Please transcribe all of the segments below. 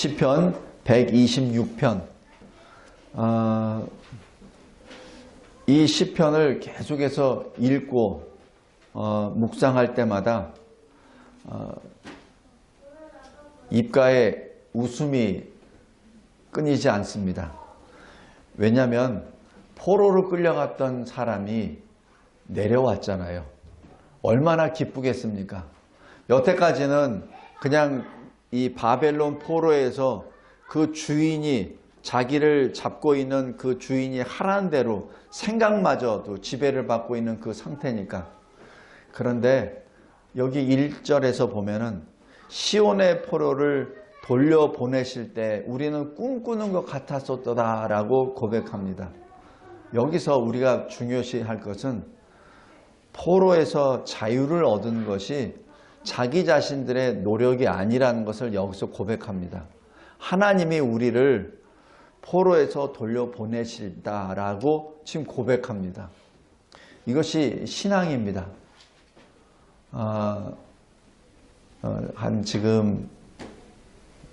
시편 126편. 이 시편을 계속해서 읽고 묵상할 때마다 입가에 웃음이 끊이지 않습니다. 왜냐하면 포로로 끌려갔던 사람이 내려왔잖아요. 얼마나 기쁘겠습니까? 여태까지는 그냥 이 바벨론 포로에서 그 주인이 자기를 잡고 있는 그 주인이 하라는 대로 생각마저도 지배를 받고 있는 그 상태니까. 그런데 여기 1절에서 보면은 시온의 포로를 돌려보내실 때 우리는 꿈꾸는 것 같았었다 라고 고백합니다. 여기서 우리가 중요시할 것은 포로에서 자유를 얻은 것이 자기 자신들의 노력이 아니라는 것을 여기서 고백합니다. 하나님이 우리를 포로에서 돌려보내실다라고 지금 고백합니다. 이것이 신앙입니다. 지금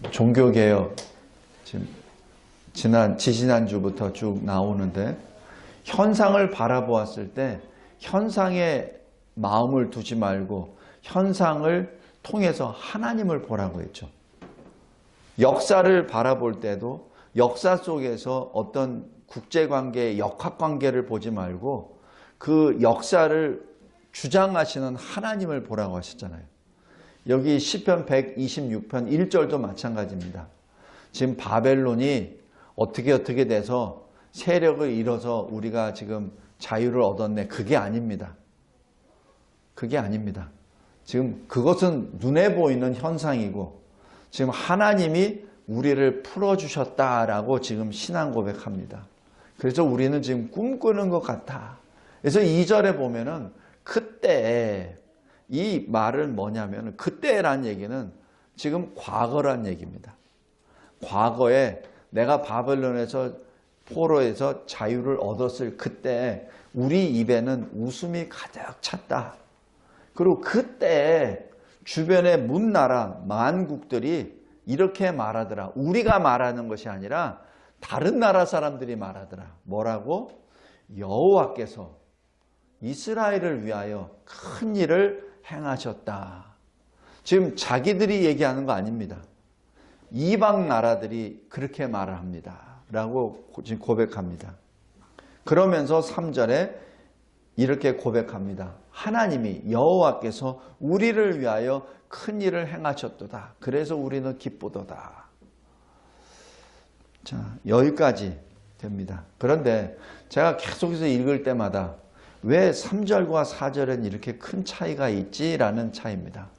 종교개혁 지금 지지난주부터 쭉 나오는데 현상을 바라보았을 때 현상에 마음을 두지 말고 현상을 통해서 하나님을 보라고 했죠. 역사를 바라볼 때도 역사 속에서 어떤 국제관계, 역학관계를 보지 말고 그 역사를 주장하시는 하나님을 보라고 하셨잖아요. 여기 시편 126편 1절도 마찬가지입니다. 지금 바벨론이 어떻게 돼서 세력을 잃어서 우리가 지금 자유를 얻었네. 그게 아닙니다. 그게 아닙니다. 지금 그것은 눈에 보이는 현상이고 지금 하나님이 우리를 풀어주셨다라고 지금 신앙 고백합니다. 그래서 우리는 지금 꿈꾸는 것 같아. 그래서 2절에 보면은 그때, 이 말은 뭐냐면 그때라는 얘기는 지금 과거란 얘기입니다. 과거에 내가 바벨론에서 포로에서 자유를 얻었을 그때 우리 입에는 웃음이 가득 찼다. 그리고 그때 주변의 문나라 만국들이 이렇게 말하더라. 우리가 말하는 것이 아니라 다른 나라 사람들이 말하더라. 뭐라고? 여호와께서 이스라엘을 위하여 큰 일을 행하셨다. 지금 자기들이 얘기하는 거 아닙니다. 이방 나라들이 그렇게 말을 합니다. 라고 지금 고백합니다. 그러면서 3절에 이렇게 고백합니다. 하나님이 여호와께서 우리를 위하여 큰 일을 행하셨도다. 그래서 우리는 기쁘도다. 자, 여기까지 됩니다. 그런데 제가 계속해서 읽을 때마다 왜 3절과 4절은 이렇게 큰 차이가 있지라는 차이입니다.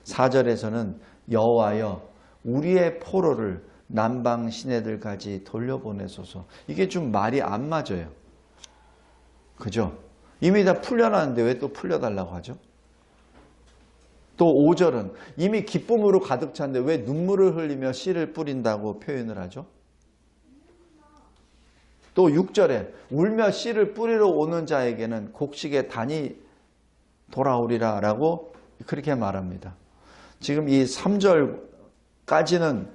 4절에서는 여호와여 우리의 포로를 남방 시내들까지 돌려보내소서. 이게 좀 말이 안 맞아요. 그죠? 이미 다 풀려나는데 왜 또 풀려달라고 하죠? 또 5절은 이미 기쁨으로 가득 찼는데 왜 눈물을 흘리며 씨를 뿌린다고 표현을 하죠? 또 6절에 울며 씨를 뿌리러 오는 자에게는 곡식의 단이 돌아오리라 라고 그렇게 말합니다. 지금 이 3절까지는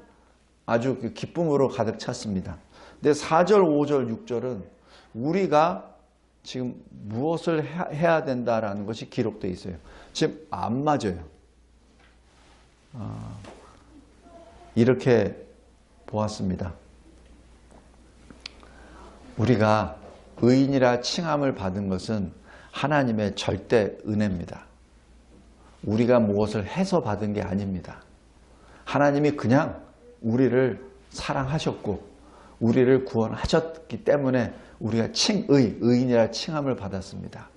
아주 기쁨으로 가득 찼습니다. 근데 4절, 5절, 6절은 우리가 지금 무엇을 해야 된다라는 것이 기록되어 있어요. 지금 안 맞아요. 이렇게 보았습니다. 우리가 의인이라 칭함을 받은 것은 하나님의 절대 은혜입니다. 우리가 무엇을 해서 받은 게 아닙니다. 하나님이 그냥 우리를 사랑하셨고 우리를 구원하셨기 때문에 우리가 의인이라 칭함을 받았습니다.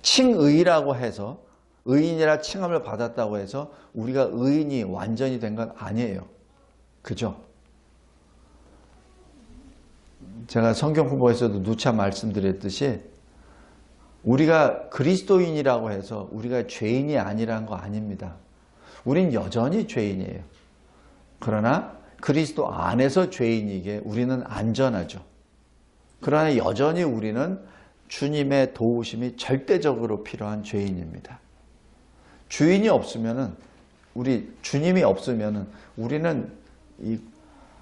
칭의라고 해서 의인이라 칭함을 받았다고 해서 우리가 의인이 완전히 된 건 아니에요. 그죠? 제가 성경 후보에서도 누차 말씀드렸듯이 우리가 그리스도인이라고 해서 우리가 죄인이 아니라는 거 아닙니다. 우린 여전히 죄인이에요. 그러나 그리스도 안에서 죄인이기에 우리는 안전하죠. 그러나 여전히 우리는 주님의 도우심이 절대적으로 필요한 죄인입니다. 주님이 없으면은 우리는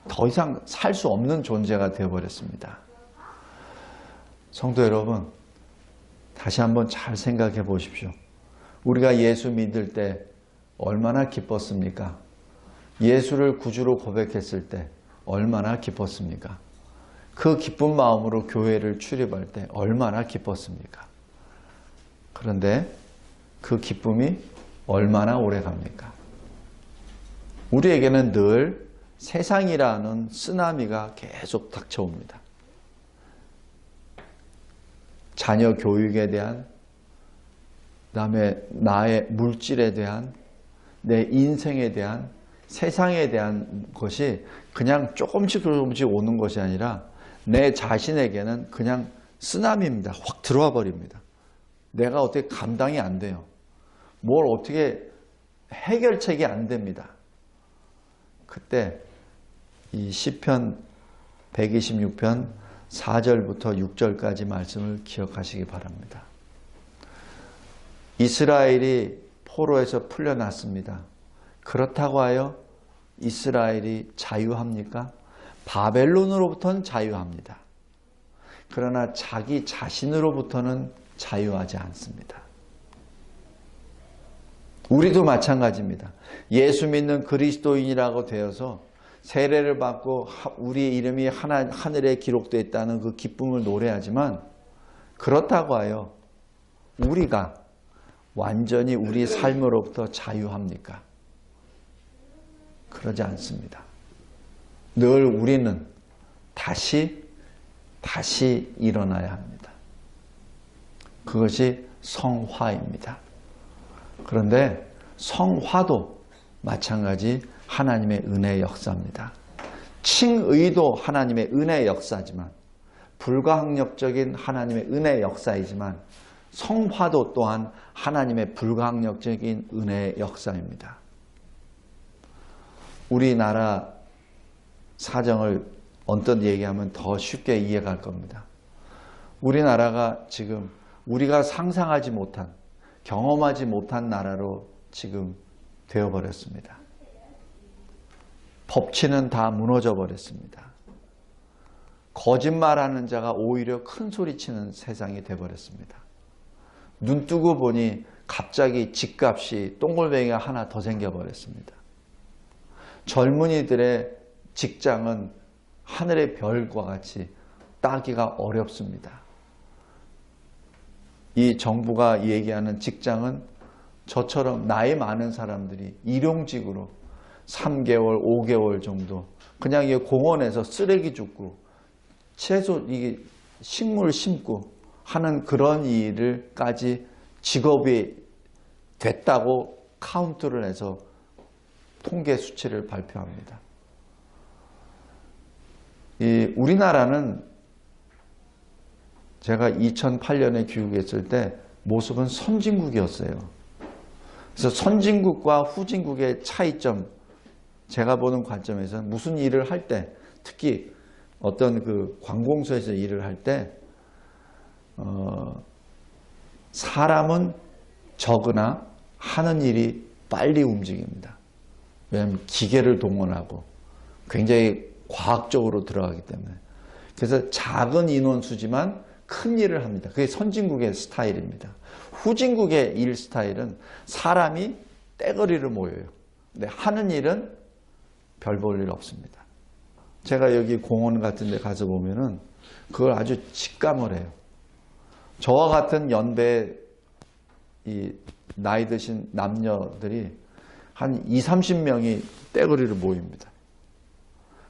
더 이상 살 수 없는 존재가 되어버렸습니다. 성도 여러분, 다시 한번 잘 생각해 보십시오. 우리가 예수 믿을 때 얼마나 기뻤습니까? 예수를 구주로 고백했을 때 얼마나 기뻤습니까? 그 기쁜 마음으로 교회를 출입할 때 얼마나 기뻤습니까? 그런데 그 기쁨이 얼마나 오래 갑니까? 우리에게는 늘 세상이라는 쓰나미가 계속 닥쳐옵니다. 자녀 교육에 대한, 그다음에 나의 물질에 대한, 내 인생에 대한, 세상에 대한 것이 그냥 조금씩 오는 것이 아니라 내 자신에게는 그냥 쓰나미입니다. 확 들어와 버립니다. 내가 어떻게 감당이 안 돼요. 뭘 어떻게 해결책이 안 됩니다. 그때 이 시편 126편 4절부터 6절까지 말씀을 기억하시기 바랍니다. 이스라엘이 포로에서 풀려났습니다. 그렇다고 하여 이스라엘이 자유합니까? 바벨론으로부터는 자유합니다. 그러나 자기 자신으로부터는 자유하지 않습니다. 우리도 마찬가지입니다. 예수 믿는 그리스도인이라고 되어서 세례를 받고 우리 이름이 하늘에 기록되어 있다는 그 기쁨을 노래하지만, 그렇다고 하여 우리가 완전히 우리 삶으로부터 자유합니까? 그러지 않습니다. 늘 우리는 다시 일어나야 합니다. 그것이 성화입니다. 그런데 성화도 마찬가지 하나님의 은혜의 역사입니다. 칭의도 하나님의 은혜의 역사지만, 불가항력적인 하나님의 은혜의 역사이지만, 성화도 또한 하나님의 불가항력적인 은혜의 역사입니다. 우리나라 사정을 언뜻 얘기하면 더 쉽게 이해갈 겁니다. 우리나라가 지금 우리가 상상하지 못한, 경험하지 못한 나라로 지금 되어버렸습니다. 법치는 다 무너져 버렸습니다. 거짓말하는 자가 오히려 큰 소리치는 세상이 되어버렸습니다. 눈 뜨고 보니 갑자기 집값이 똥골뱅이가 하나 더 생겨버렸습니다. 젊은이들의 직장은 하늘의 별과 같이 따기가 어렵습니다. 이 정부가 얘기하는 직장은 저처럼 나이 많은 사람들이 일용직으로 3개월, 5개월 정도 그냥 이 공원에서 쓰레기 줍고 채소, 이게 식물 심고 하는 그런 일을까지 직업이 됐다고 카운트를 해서 통계 수치를 발표합니다. 우리나라는 제가 2008년에 귀국했을 때 모습은 선진국이었어요. 그래서 선진국과 후진국의 차이점, 제가 보는 관점에서는 무슨 일을 할 때, 특히 어떤 그 관공서에서 일을 할 때, 사람은 적으나 하는 일이 빨리 움직입니다. 왜냐하면 기계를 동원하고 굉장히 과학적으로 들어가기 때문에. 그래서 작은 인원수지만 큰 일을 합니다. 그게 선진국의 스타일입니다. 후진국의 일 스타일은 사람이 떼거리를 모여요. 근데 하는 일은 별 볼 일 없습니다. 제가 여기 공원 같은 데 가서 보면은 그걸 아주 직감을 해요. 저와 같은 연배 이 나이 드신 남녀들이 한 20-30명이 떼거리를 모입니다.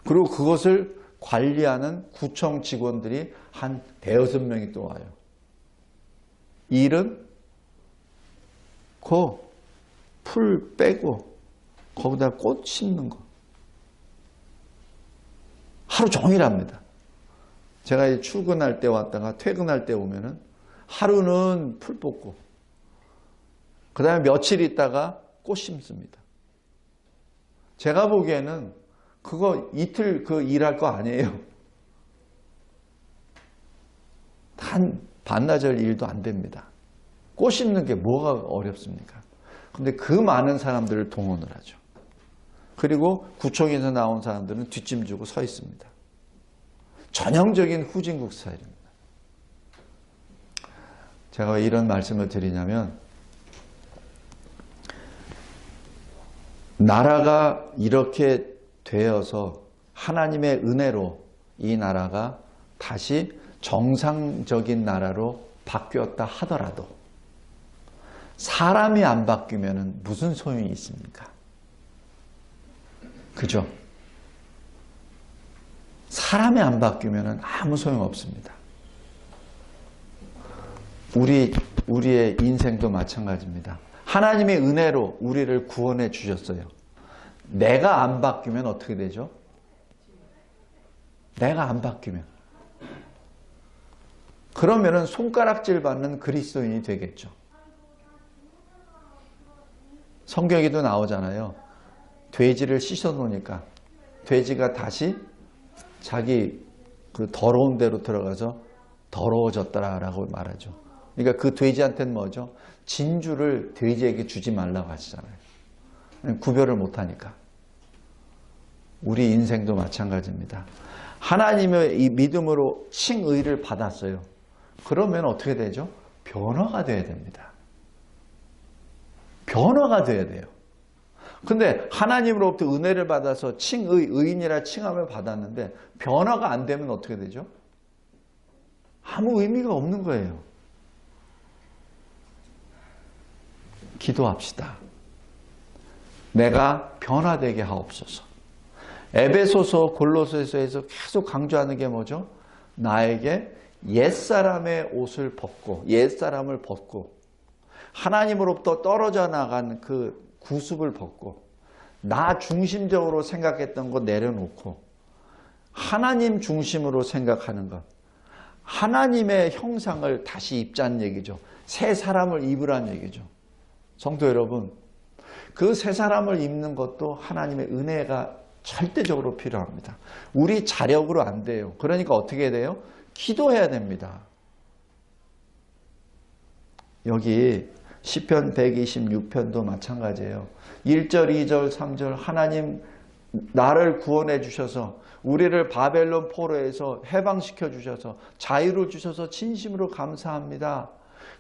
그리고 그것을 관리하는 구청 직원들이 한 5-6명이 또 와요. 일은 그 풀 빼고 거기다 꽃 심는 거. 하루 종일 합니다. 제가 출근할 때 왔다가 퇴근할 때 오면은 하루는 풀 뽑고 그 다음에 며칠 있다가 꽃 심습니다. 제가 보기에는 그거 이틀 그 일할 거 아니에요. 단 반나절 일도 안 됩니다. 꽃 심는 게 뭐가 어렵습니까? 근데 그 많은 사람들을 동원을 하죠. 그리고 구청에서 나온 사람들은 뒷짐 주고 서 있습니다. 전형적인 후진국 스타일입니다. 제가 왜 이런 말씀을 드리냐면 나라가 이렇게 되어서 하나님의 은혜로 이 나라가 다시 정상적인 나라로 바뀌었다 하더라도 사람이 안 바뀌면 무슨 소용이 있습니까? 그죠? 사람이 안 바뀌면 아무 소용 없습니다. 우리의 인생도 마찬가지입니다. 하나님의 은혜로 우리를 구원해 주셨어요. 내가 안 바뀌면 어떻게 되죠? 내가 안 바뀌면. 그러면은 손가락질 받는 그리스도인이 되겠죠. 성경에도 나오잖아요. 돼지를 씻어 놓으니까 돼지가 다시 자기 그 더러운 데로 들어가서 더러워졌더라라고 말하죠. 그러니까 그 돼지한테는 뭐죠? 진주를 돼지에게 주지 말라고 하시잖아요. 구별을 못하니까. 우리 인생도 마찬가지입니다. 하나님의 이 믿음으로 칭의를 받았어요. 그러면 어떻게 되죠? 변화가 돼야 됩니다. 변화가 돼야 돼요. 근데 하나님으로부터 은혜를 받아서 의인이라 칭함을 받았는데 변화가 안 되면 어떻게 되죠? 아무 의미가 없는 거예요. 기도합시다. 내가 변화되게 하옵소서. 에베소서 골로새서에서 계속 강조하는 게 뭐죠? 나에게 옛사람의 옷을 벗고 옛사람을 벗고 하나님으로부터 떨어져 나간 그 구습을 벗고 나 중심적으로 생각했던 거 내려놓고 하나님 중심으로 생각하는 것, 하나님의 형상을 다시 입자는 얘기죠. 새 사람을 입으라는 얘기죠. 성도 여러분, 그 새 사람을 입는 것도 하나님의 은혜가 절대적으로 필요합니다. 우리 자력으로 안 돼요. 그러니까 어떻게 돼요? 기도해야 됩니다. 여기 시편 126편도 마찬가지예요. 1절, 2절, 3절 하나님 나를 구원해 주셔서 우리를 바벨론 포로에서 해방시켜 주셔서 자유를 주셔서 진심으로 감사합니다.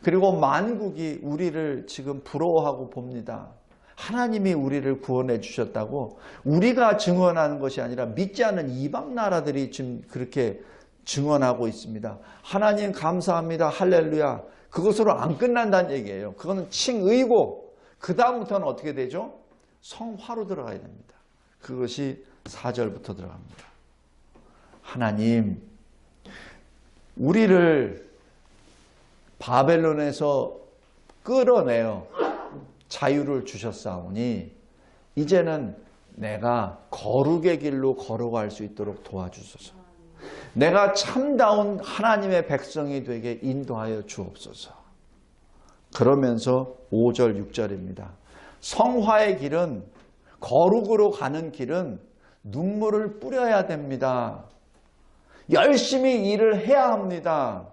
그리고 만국이 우리를 지금 부러워하고 봅니다. 하나님이 우리를 구원해 주셨다고 우리가 증언하는 것이 아니라 믿지 않는 이방 나라들이 지금 그렇게 증언하고 있습니다. 하나님 감사합니다. 할렐루야. 그것으로 안 끝난다는 얘기예요. 그거는 칭의고 그 다음부터는 어떻게 되죠? 성화로 들어가야 됩니다. 그것이 4절부터 들어갑니다. 하나님, 우리를 바벨론에서 끌어내어 자유를 주셨사오니 이제는 내가 거룩의 길로 걸어갈 수 있도록 도와주소서. 내가 참다운 하나님의 백성이 되게 인도하여 주옵소서. 그러면서 5절, 6절입니다. 성화의 길은, 거룩으로 가는 길은 눈물을 뿌려야 됩니다. 열심히 일을 해야 합니다.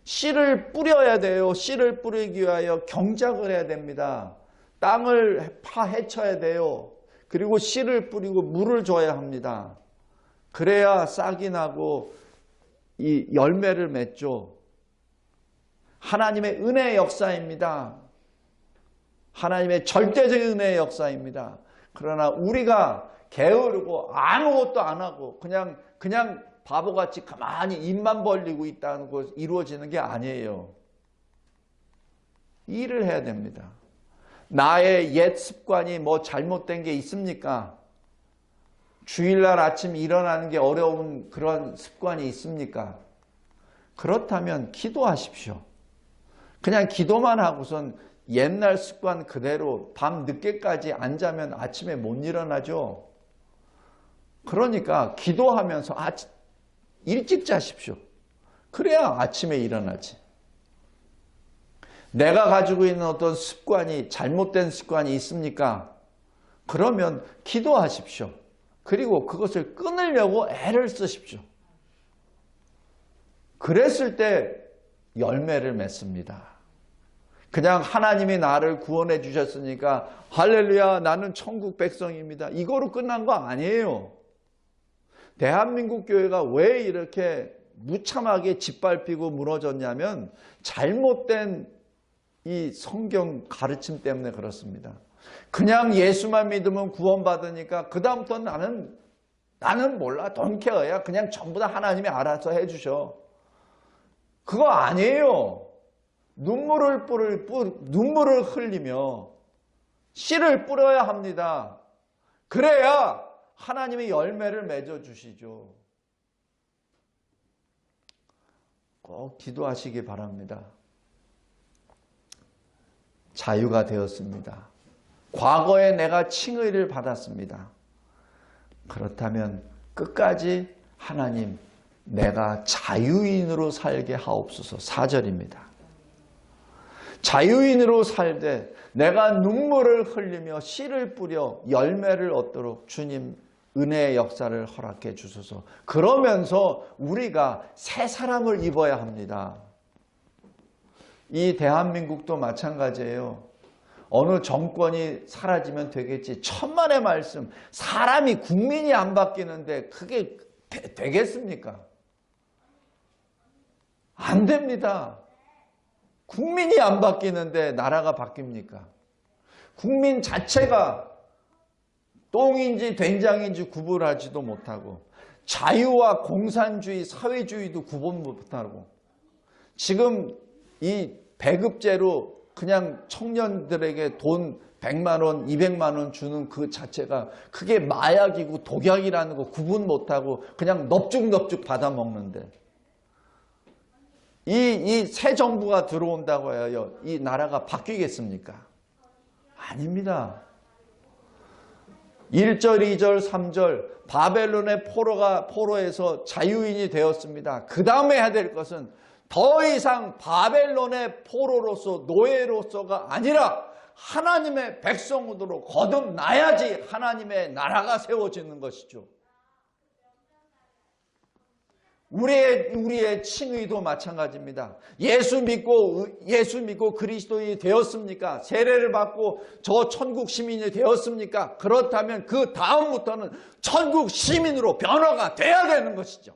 씨를 뿌려야 돼요. 씨를 뿌리기 위하여 경작을 해야 됩니다. 땅을 파헤쳐야 돼요. 그리고 씨를 뿌리고 물을 줘야 합니다. 그래야 싹이 나고 이 열매를 맺죠. 하나님의 은혜의 역사입니다. 하나님의 절대적인 은혜의 역사입니다. 그러나 우리가 게으르고 아무것도 안 하고 그냥 바보같이 가만히 입만 벌리고 있다는 것 이루어지는 게 아니에요. 일을 해야 됩니다. 나의 옛 습관이 뭐 잘못된 게 있습니까? 주일날 아침 일어나는 게 어려운 그런 습관이 있습니까? 그렇다면 기도하십시오. 그냥 기도만 하고선 옛날 습관 그대로 밤 늦게까지 안 자면 아침에 못 일어나죠. 그러니까 기도하면서 일찍 자십시오. 그래야 아침에 일어나지. 내가 가지고 있는 어떤 습관이 잘못된 습관이 있습니까? 그러면 기도하십시오. 그리고 그것을 끊으려고 애를 쓰십시오. 그랬을 때 열매를 맺습니다. 그냥 하나님이 나를 구원해 주셨으니까 할렐루야 나는 천국 백성입니다. 이거로 끝난 거 아니에요. 대한민국 교회가 왜 이렇게 무참하게 짓밟히고 무너졌냐면 잘못된 이 성경 가르침 때문에 그렇습니다. 그냥 예수만 믿으면 구원받으니까 그 다음부터 나는 몰라 don't care야. 그냥 전부 다 하나님이 알아서 해주셔. 그거 아니에요. 눈물을 흘리며 씨를 뿌려야 합니다. 그래야 하나님의 열매를 맺어주시죠. 꼭 기도하시기 바랍니다. 자유가 되었습니다. 과거에 내가 칭의를 받았습니다. 그렇다면 끝까지 하나님 내가 자유인으로 살게 하옵소서. 4절입니다. 자유인으로 살되 내가 눈물을 흘리며 씨를 뿌려 열매를 얻도록 주님 은혜의 역사를 허락해 주소서. 그러면서 우리가 새 사람을 입어야 합니다. 이 대한민국도 마찬가지예요. 어느 정권이 사라지면 되겠지. 천만의 말씀. 사람이 국민이 안 바뀌는데 그게 되겠습니까? 안 됩니다. 국민이 안 바뀌는데 나라가 바뀝니까? 국민 자체가 똥인지 된장인지 구분하지도 못하고 자유와 공산주의, 사회주의도 구분 못하고 지금 이 배급제로 그냥 청년들에게 돈 100만 원, 200만 원 주는 그 자체가 그게 마약이고 독약이라는 거 구분 못하고 그냥 넙죽넙죽 받아먹는데 이 새 정부가 들어온다고 해요. 이 나라가 바뀌겠습니까? 아닙니다. 1절, 2절, 3절 바벨론의 포로에서 자유인이 되었습니다. 그 다음에 해야 될 것은 더 이상 바벨론의 포로로서 노예로서가 아니라 하나님의 백성으로 거듭나야지 하나님의 나라가 세워지는 것이죠. 우리의 칭의도 마찬가지입니다. 예수 믿고 그리스도인이 되었습니까? 세례를 받고 저 천국 시민이 되었습니까? 그렇다면 그 다음부터는 천국 시민으로 변화가 돼야 되는 것이죠.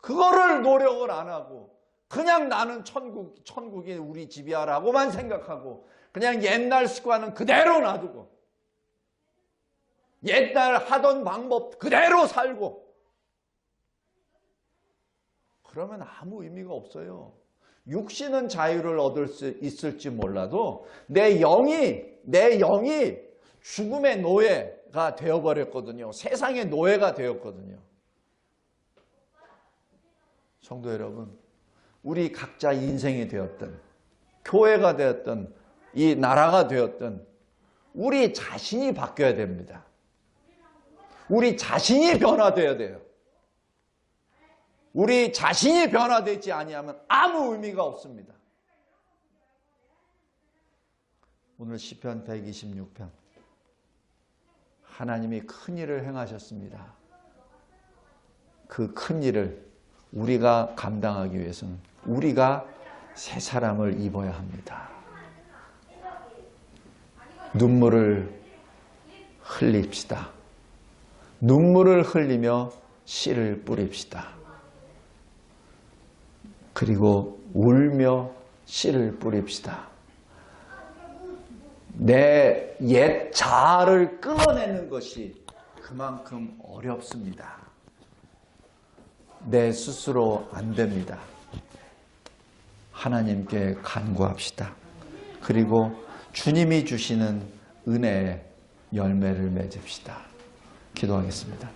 그거를 노력을 안 하고 그냥 나는 천국이 우리 집이야 라고만 생각하고 그냥 옛날 습관은 그대로 놔두고 옛날 하던 방법 그대로 살고 그러면 아무 의미가 없어요. 육신은 자유를 얻을 수 있을지 몰라도 내 영이 죽음의 노예가 되어버렸거든요. 세상의 노예가 되었거든요. 성도 여러분, 우리 각자 인생이 되었든 교회가 되었든 이 나라가 되었든 우리 자신이 바뀌어야 됩니다. 우리 자신이 변화되어야 돼요. 우리 자신이 변화되지 아니하면 아무 의미가 없습니다. 오늘 시편 126편 하나님이 큰 일을 행하셨습니다. 그 큰 일을 우리가 감당하기 위해서는 우리가 새 사람을 입어야 합니다. 눈물을 흘립시다. 눈물을 흘리며 씨를 뿌립시다. 그리고 울며 씨를 뿌립시다. 내 옛 자아를 끊어내는 것이 그만큼 어렵습니다. 내 스스로 안 됩니다. 하나님께 간구합시다. 그리고 주님이 주시는 은혜의 열매를 맺읍시다. 기도하겠습니다.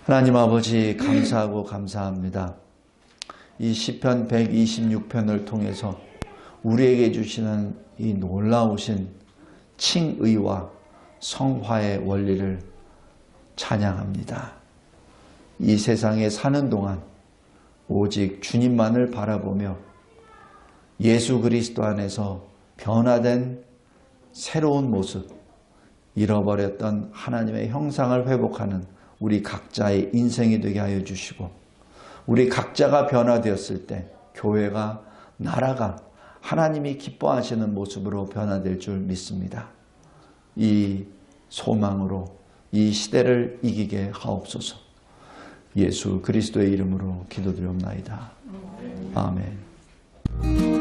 하나님 아버지 감사하고 감사합니다. 이 시편 126편을 통해서 우리에게 주시는 이 놀라우신 칭의와 성화의 원리를 찬양합니다. 이 세상에 사는 동안 오직 주님만을 바라보며 예수 그리스도 안에서 변화된 새로운 모습, 잃어버렸던 하나님의 형상을 회복하는 우리 각자의 인생이 되게 하여 주시고 우리 각자가 변화되었을 때 교회가, 나라가 하나님이 기뻐하시는 모습으로 변화될 줄 믿습니다. 이 소망으로 이 시대를 이기게 하옵소서. 예수 그리스도의 이름으로 기도드리옵나이다. 아멘.